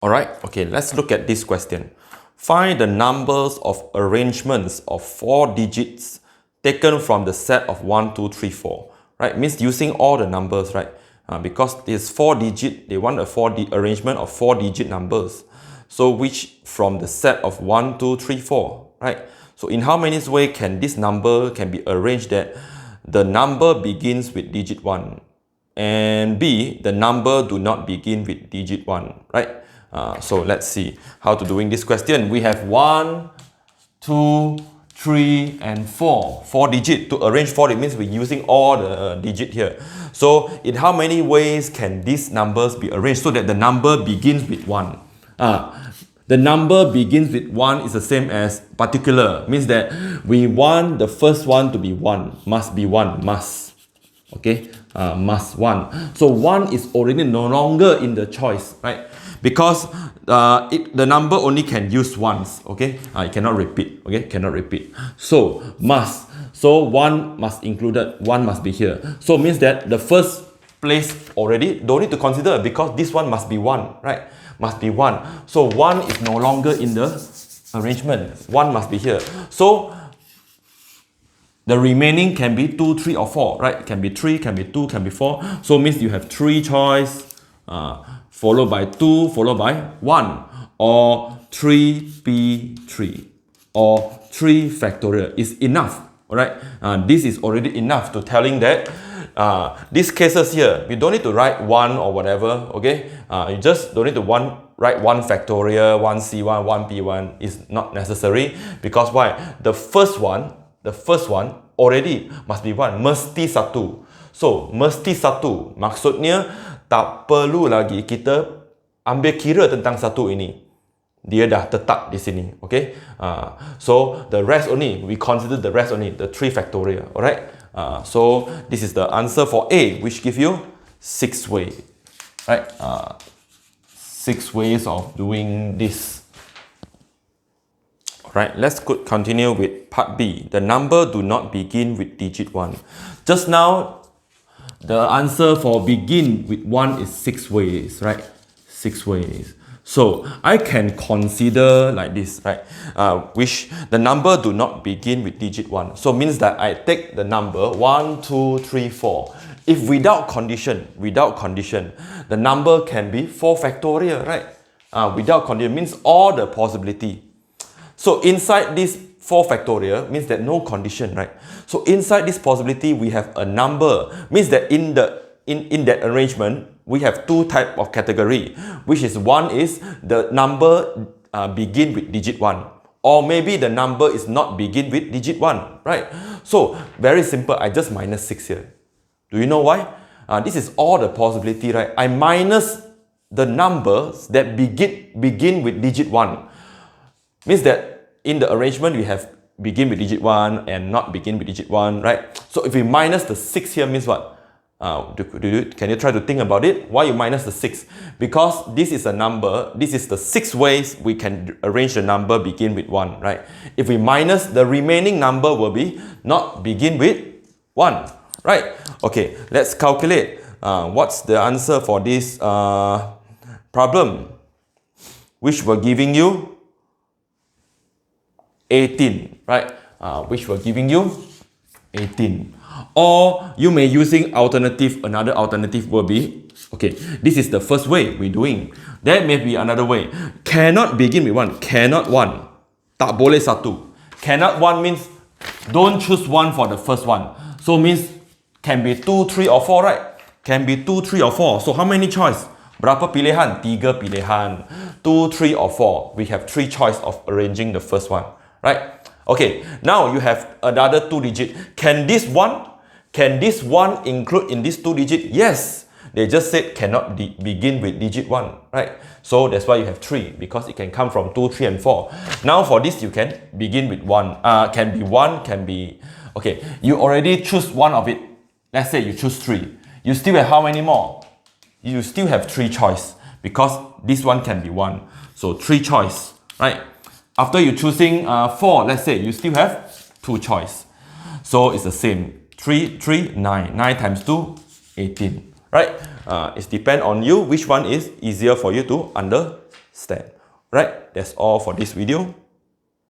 Alright, okay, let's look at this question. Find the numbers of arrangements of 4 digits taken from the set of 1, 2, 3, 4. Right, means using all the numbers, right? Because it's 4 digit, they want a arrangement of 4 digit numbers. So which from the set of 1, 2, 3, 4, right? So in how many ways can this number can be arranged that the number begins with digit 1 and B, the number do not begin with digit 1, right? So let's see how to doing this question. We have 1, 2, 3, and 4. 4 digit. To arrange 4, it means we're using all the digit here. So in how many ways can these numbers be arranged so that the number begins with 1? The number begins with 1 is the same as particular. Means that we want the first one to be 1. Must be 1. Must. Okay? Must 1. So 1 is already no longer in the choice, right? Because the number only can use once, okay? It cannot repeat, okay? Cannot repeat. So must. So 1 must included, 1 must be here. So means that the first place already don't need to consider because this one must be 1, right? Must be 1. So 1 is no longer in the arrangement. 1 must be here. So the remaining can be 2, 3, or 4, right? Can be 3, can be 2, can be 4. So means you have 3 choice, followed by 2, followed by 1, or 3p3, or 3 factorial is enough, alright? This is already enough to telling that these cases here, you don't need to write 1 or whatever, okay? You just don't need to write 1 factorial, 1c1, 1p1 is not necessary because why? The first one already must be 1, mesti satu. So, mesti satu, maksudnya tak perlu lagi kita ambil kira tentang satu ini. Dia dah tetap di sini, okay? So, the rest only, we consider the rest only, the 3 factorial, alright? So, this is the answer for A, which give you 6 ways, right? 6 ways of doing this. Alright, let's continue with part B. The number do not begin with digit 1. Just now, the answer for begin with 1 is 6 ways, right? 6 ways. So I can consider like this, right? Which the number do not begin with digit 1. So means that I take the number 1, 2, 3, 4. If without condition, the number can be 4 factorial, right? Without condition means all the possibility. So inside this 4 factorial means that no condition, right? So inside this possibility, we have a number. Means that in that arrangement, we have 2 type of category, which is one is the number begin with digit 1. Or maybe the number is not begin with digit 1, right? So very simple, I just minus 6 here. Do you know why? This is all the possibility, right? I minus the numbers that begin with digit 1. Means that in the arrangement, we have begin with digit 1 and not begin with digit 1, right? So if we minus the 6 here means what? Can you try to think about it? Why you minus the 6? Because this is a number, this is the 6 ways we can arrange the number begin with 1, right? If we minus, the remaining number will be not begin with 1, right? Okay, let's calculate. What's the answer for this problem? Which we're giving you 18, right? Which we're giving you 18. Or you may using alternative, another alternative will be, okay, this is the first way we're doing. There may be another way. Cannot begin with 1. Cannot 1. Tak boleh satu. Cannot 1 means don't choose 1 for the first one. So means can be 2, 3 or 4, right? Can be 2, 3 or 4. So how many choice? Berapa pilihan? 3 pilihan. 2, 3 or 4. We have 3 choice of arranging the first one. Right? Okay, now you have another 2 digit. Can this one include in this 2 digit? Yes. They just said cannot begin with digit 1, right? So that's why you have 3, because it can come from 2, 3, and 4. Now for this, you can begin with 1. Can be 1, can be... Okay, you already choose one of it. Let's say you choose 3. You still have how many more? You still have 3 choice, because this one can be 1. So 3 choice, right? After you choosing 4, let's say you still have 2 choice. So it's the same. 3, 3, 9. 9 times 2, 18. Right? It depends on you which one is easier for you to understand. stand. Right, that's all for this video.